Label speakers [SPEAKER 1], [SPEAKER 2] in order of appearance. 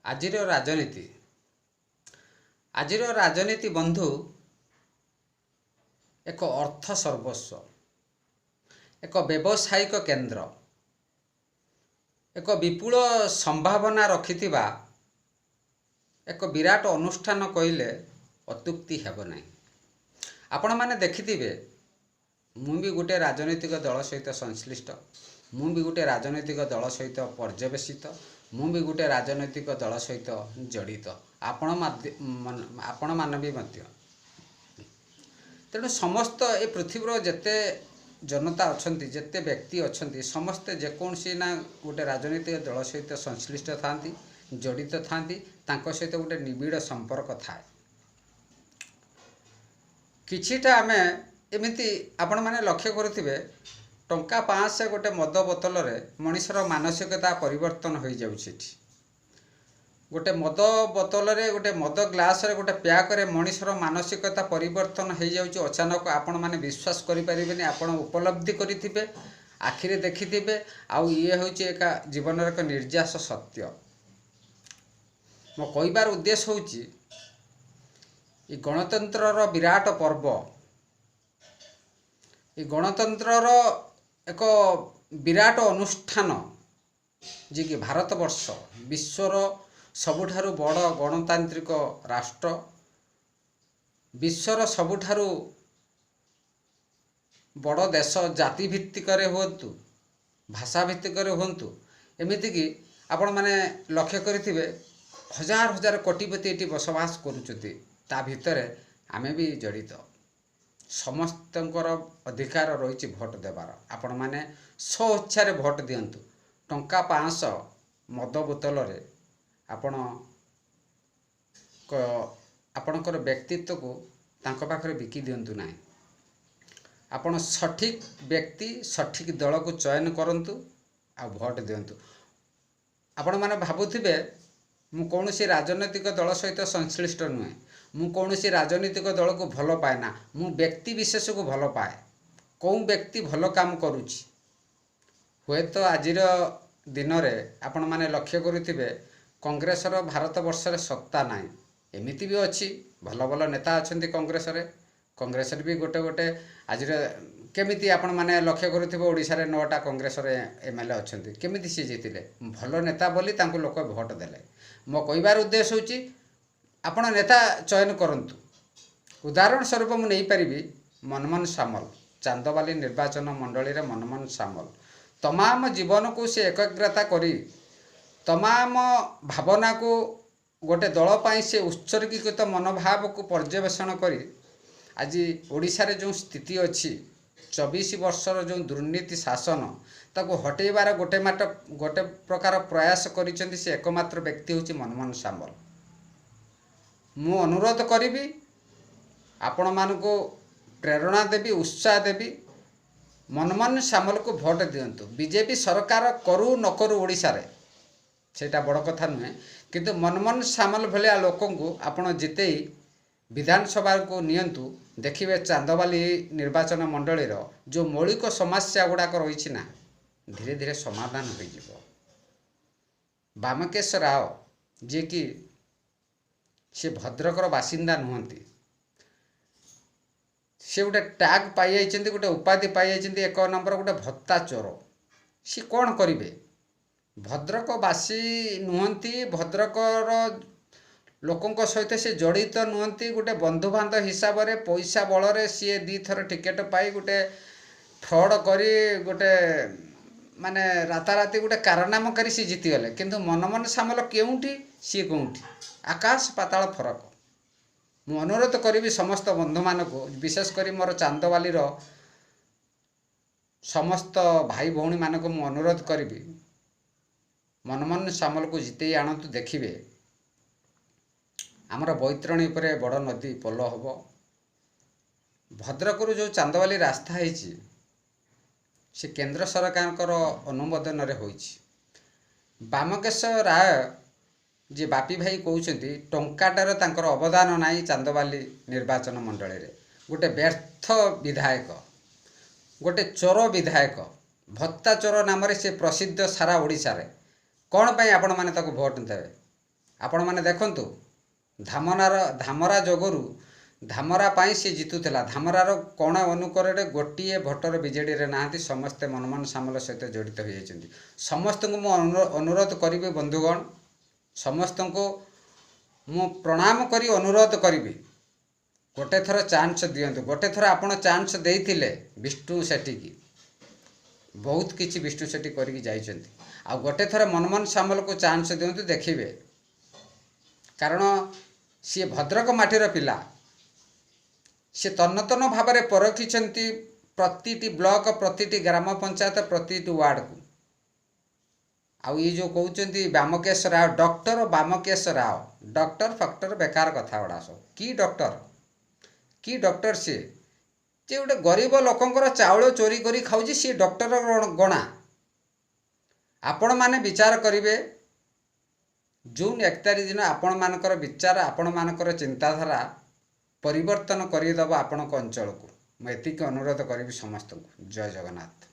[SPEAKER 1] ଆଜିର ରାଜନୀତି ବନ୍ଧୁ ଏକ ଅର୍ଥ ସର୍ବସ୍ୱ, ଏକ ବ୍ୟବସାୟିକ କେନ୍ଦ୍ର, ଏକ ବିପୁଳ ସମ୍ଭାବନା ରଖିଥିବା ଏକ ବିରାଟ ଅନୁଷ୍ଠାନ କହିଲେ ଅତ୍ୟୁକ୍ତି ହେବ ନାହିଁ। ଆପଣମାନେ ଦେଖିଥିବେ, ମୁଁ ବି ଗୋଟେ ରାଜନୈତିକ ଦଳ ସହିତ ସଂଶ୍ଳିଷ୍ଟ, ମୁଁ ବି ଗୋଟେ ରାଜନୈତିକ ଦଳ ସହିତ ପର୍ଯ୍ୟବେସିତ, ମୁଁ ବି ଗୋଟେ ରାଜନୈତିକ ଦଳ ସହିତ ଜଡ଼ିତ, ଆପଣମାନେ ବି ମଧ୍ୟ। ତେଣୁ ସମସ୍ତ ଏ ପୃଥିବୀର ଯେତେ ଜନତା ଅଛନ୍ତି, ଯେତେ ବ୍ୟକ୍ତି ଅଛନ୍ତି, ସମସ୍ତେ ଯେକୌଣସି ନା ଗୋଟେ ରାଜନୈତିକ ଦଳ ସହିତ ସଂଶ୍ଳିଷ୍ଟ ଥାନ୍ତି, ଜଡ଼ିତ ଥାନ୍ତି, ତାଙ୍କ ସହିତ ଗୋଟେ ନିବିଡ଼ ସମ୍ପର୍କ ଥାଏ। କିଛିଟା ଆମେ ଏମିତି ଆପଣମାନେ ଲକ୍ଷ୍ୟ କରୁଥିବେ, ଟଙ୍କା 500 ଗୋଟେ ମଦ ବୋତଲରେ ମଣିଷର ମାନସିକତା ପରିବର୍ତ୍ତନ ହୋଇଯାଉଛି। ଏଠି ଗୋଟେ ମଦ ବୋତଲରେ, ଗୋଟେ ମଦ ଗ୍ଲାସରେ, ଗୋଟେ ପ୍ୟାକରେ ମଣିଷର ମାନସିକତା ପରିବର୍ତ୍ତନ ହୋଇଯାଉଛି ଅଚାନକ। ଆପଣମାନେ ବିଶ୍ୱାସ କରିପାରିବେନି, ଆପଣ ଉପଲବ୍ଧି କରିଥିବେ, ଆଖିରେ ଦେଖିଥିବେ। ଆଉ ଇଏ ହେଉଛି ଏକ ଜୀବନର ଏକ ନିର୍ଯାସ ସତ୍ୟ। ମୋ କହିବାର ଉଦ୍ଦେଶ୍ୟ ହେଉଛି, ଏ ଗଣତନ୍ତ୍ରର ବିରାଟ ପର୍ବ, ଏ ଗଣତନ୍ତ୍ରର ଏକ ବିରାଟ ଅନୁଷ୍ଠାନ, ଯିଏକି ଭାରତବର୍ଷ ବିଶ୍ୱର ସବୁଠାରୁ ବଡ଼ ଗଣତାନ୍ତ୍ରିକ ରାଷ୍ଟ୍ର, ବିଶ୍ୱର ସବୁଠାରୁ ବଡ଼ ଦେଶ, ଜାତି ଭିତ୍ତିକରେ ହୁଅନ୍ତୁ, ଭାଷା ଭିତ୍ତିକରେ ହୁଅନ୍ତୁ, ଏମିତିକି ଆପଣମାନେ ଲକ୍ଷ୍ୟ କରିଥିବେ ହଜାର ହଜାର କୋଟିପତି ଏଠି ବସବାସ କରୁଛନ୍ତି। ତା ଭିତରେ ଆମେ ବି ଜଡ଼ିତ। ସମସ୍ତଙ୍କର ଅଧିକାର ରହିଛି ଭୋଟ ଦେବାର। ଆପଣମାନେ ସ୍ୱଇଚ୍ଛାରେ ଭୋଟ ଦିଅନ୍ତୁ। ଟଙ୍କା 500 ମଦ ବୋତଲରେ ଆପଣଙ୍କର ବ୍ୟକ୍ତିତ୍ୱକୁ ତାଙ୍କ ପାଖରେ ବିକି ଦିଅନ୍ତୁ ନାହିଁ। ଆପଣ ସଠିକ୍ ବ୍ୟକ୍ତି, ସଠିକ୍ ଦଳକୁ ଚୟନ କରନ୍ତୁ, ଆଉ ଭୋଟ ଦିଅନ୍ତୁ। ଆପଣମାନେ ଭାବୁଥିବେ, ମୁଁ କୌଣସି ରାଜନୈତିକ ଦଳ ସହିତ ସଂଶ୍ଳିଷ୍ଟ ନୁହେଁ, ମୁଁ କୌଣସି ରାଜନୈତିକ ଦଳକୁ ଭଲ ପାଏ ନା, ମୁଁ ବ୍ୟକ୍ତି ବିଶେଷକୁ ଭଲ ପାଏ। କେଉଁ ବ୍ୟକ୍ତି ଭଲ କାମ କରୁଛି। ହୁଏତ ଆଜିର ଦିନରେ ଆପଣମାନେ ଲକ୍ଷ୍ୟ କରୁଥିବେ, କଂଗ୍ରେସର ଭାରତବର୍ଷରେ ସତ୍ତା ନାହିଁ। ଏମିତି ବି ଅଛି, ଭଲ ଭଲ ନେତା ଅଛନ୍ତି କଂଗ୍ରେସରେ ବି ଗୋଟେ ଆଜିର କେମିତି ଆପଣମାନେ ଲକ୍ଷ୍ୟ କରୁଥିବେ, ଓଡ଼ିଶାରେ 9ଟା କଂଗ୍ରେସର MLA ଅଛନ୍ତି। କେମିତି ସିଏ ଜିତିଲେ? ଭଲ ନେତା ବୋଲି ତାଙ୍କୁ ଲୋକ ଭୋଟ ଦେଲେ। ମୋ କହିବାର ଉଦ୍ଦେଶ୍ୟ ହେଉଛି, ଆପଣ ନେତା ଚୟନ କରନ୍ତୁ। ଉଦାହରଣ ସ୍ୱରୂପ ମୁଁ ନେଇପାରିବି ମନମୋହନ ସାମଲ, ଚାନ୍ଦବାଲି ନିର୍ବାଚନ ମଣ୍ଡଳୀରେ ମନମୋହନ ସାମଲ। ତମାମ ଜୀବନକୁ ସେ ଏକାଗ୍ରତା କରି, ତମାମ ଭାବନାକୁ ଗୋଟେ ଦଳ ପାଇଁ ସେ ଉତ୍ସର୍ଗୀକୃତ ମନୋଭାବକୁ ପର୍ଯ୍ୟବେକ୍ଷଣ କରି ଆଜି ଓଡ଼ିଶାରେ ଯେଉଁ ସ୍ଥିତି ଅଛି, 24 ବର୍ଷର ଯେଉଁ ଦୁର୍ନୀତି ଶାସନ, ତାକୁ ହଟେଇବାର ଗୋଟେ ପ୍ରକାର ପ୍ରୟାସ କରିଛନ୍ତି। ସେ ଏକମାତ୍ର ବ୍ୟକ୍ତି ହେଉଛି ମନମୋହନ ସାମଲ। ମୁଁ ଅନୁରୋଧ କରିବି, ଆପଣମାନଙ୍କୁ ପ୍ରେରଣା ଦେବି, ଉତ୍ସାହ ଦେବି, ମନମୋହନ ସାମଲକୁ ଭୋଟ ଦିଅନ୍ତୁ। ବିଜେପି ସରକାର କରୁ ନ କରୁ ଓଡ଼ିଶାରେ, ସେଇଟା ବଡ଼ କଥା ନୁହେଁ, କିନ୍ତୁ ମନମୋହନ ସାମଲ ଭଳିଆ ଲୋକଙ୍କୁ ଆପଣ ଜିତେଇ ବିଧାନସଭାକୁ ନିଅନ୍ତୁ। ଦେଖିବେ ଚାନ୍ଦବାଲି ନିର୍ବାଚନ ମଣ୍ଡଳୀର ଯେଉଁ ମୌଳିକ ସମସ୍ୟା ଗୁଡ଼ାକ ରହିଛି ନା, ଧୀରେ ଧୀରେ ସମାଧାନ ହୋଇଯିବ। ବାମକେଶ ରାଓ, ଯିଏକି ସେ ଭଦ୍ରକର ବାସିନ୍ଦା ନୁହନ୍ତି, ସେ ଗୋଟେ ଟ୍ୟାଗ ପାଇଯାଇଛନ୍ତି, ଗୋଟେ ଉପାଧି ପାଇଯାଇଛନ୍ତି, 1 ନମ୍ବର ଗୋଟେ ଭତ୍ତା ଚୋର। ସେ କ'ଣ କରିବେ? ଭଦ୍ରକବାସୀ ନୁହନ୍ତି, ଭଦ୍ରକର ଲୋକଙ୍କ ସହିତ ସେ ଜଡ଼ିତ ନୁହନ୍ତି। ଗୋଟେ ବନ୍ଧୁବାନ୍ଧବ ହିସାବରେ ପଇସା ବଳରେ ସିଏ 2 ଥର ଟିକେଟ୍ ପାଇ ଗୋଟେ ଫ୍ରଡ଼ କରି ଗୋଟେ ମାନେ ରାତାରାତି ଗୋଟେ କାରନାମା କରି ସିଏ ଜିତିଗଲେ। କିନ୍ତୁ ମନମୋହନ ସାମଲ କେଉଁଠି, ସିଏ କେଉଁଠି, ଆକାଶ ପାତାଳ ଫରକ। ମୁଁ ଅନୁରୋଧ କରିବି ସମସ୍ତ ବନ୍ଧୁମାନଙ୍କୁ, ବିଶେଷ କରି ମୋର ଚାନ୍ଦବାଲିର ସମସ୍ତ ଭାଇ ଭଉଣୀମାନଙ୍କୁ ମୁଁ ଅନୁରୋଧ କରିବି, ମନମୋହନ ସାମଲକୁ ଜିତେଇ ଆଣନ୍ତୁ। ଦେଖିବେ ଆମର ବୈତରଣୀ ଉପରେ ବଡ଼ ନଦୀ ପୋଲ ହେବ। ଭଦ୍ରକରୁ ଯେଉଁ ଚାନ୍ଦବାଲି ରାସ୍ତା ହେଇଛି, ସେ କେନ୍ଦ୍ର ସରକାରଙ୍କର ଅନୁମୋଦନରେ ହୋଇଛି। ବାମକେଶ ରାୟ, ଯିଏ ବାପି ଭାଇ କହୁଛନ୍ତି, ଟଙ୍କାଟାର ତାଙ୍କର ଅବଦାନ ନାହିଁ ଚାନ୍ଦବାଲି ନିର୍ବାଚନ ମଣ୍ଡଳୀରେ। ଗୋଟେ ବ୍ୟର୍ଥ ବିଧାୟକ, ଗୋଟେ ଚୋର ବିଧାୟକ, ଭତ୍ତା ଚୋର ନାମରେ ସେ ପ୍ରସିଦ୍ଧ ସାରା ଓଡ଼ିଶାରେ। କ'ଣ ପାଇଁ ଆପଣମାନେ ତାକୁ ଭୋଟ ଦେବେ? आपण मैंने देखु धामरा जोगुरु धामरा पाई सी जितुला धामरार कोण अनुकरण गोटे भोटर बीजेडी रे ना समस्ते मनमोहन सामल सहित जड़ित हो जाती समस्त को मु अनुरोध करी बंधुगण समस्त को मु प्रणाम करी अनुरोध करी गोटे थर चांस दियंतु गोटे थर आपण चांस देइथिले विष्णु सेठी की बहुत किछि विष्णु सेठी करी जाइछन्ति आ गोटे थर मनमोहन सामल को चांस दियंतु देखिबे कारण सी भद्रक माटीर पिला सी तन्न तन्न भाव में परखिछन्ति प्रतिटी ब्लॉक प्रतिटी ग्राम पंचायत प्रतिटी वार्ड को आउ ये जो कहते बामकेश राव डॉक्टर बामकेश राव डॉक्टर फक्टर बेकार कथा गुड़ा सब कि डॉक्टर सी जे गोटे गरीब लोकंकर चाउल चोरी करी खाऊची सी डॉक्टर गणा आपण माने विचार करिवे जून 1 तारिख दिन आपण मानकर विचार आपण मानकर चिंताधारा परिवर्तन करदेव आपण अंचल को मैं एतिक अनुरोध करी समस्त को। जय जगन्नाथ।